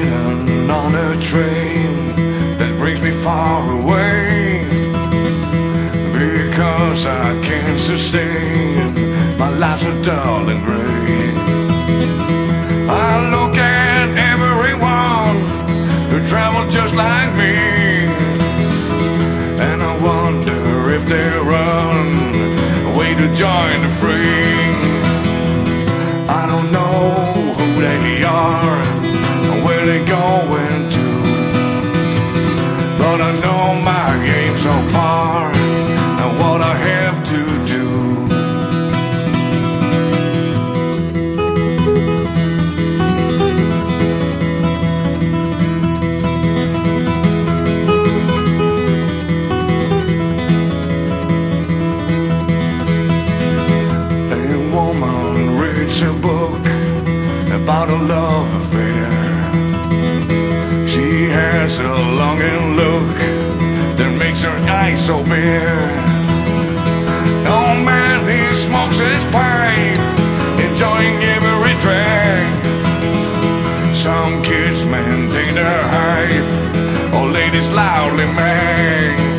waiting on a train that brings me far away, because I can't sustain my life so dull and gray. I look at everyone who traveled just like me, and I wonder if they run away to join the free. I don't know who they are or where they're going to, but I know my game so far and what I have to do. A book about a love affair. She has a longing look that makes her eyes so bare. Oh man, he smokes his pipe, enjoying every drag. Some kids maintain their hype, or ladies loudly mag.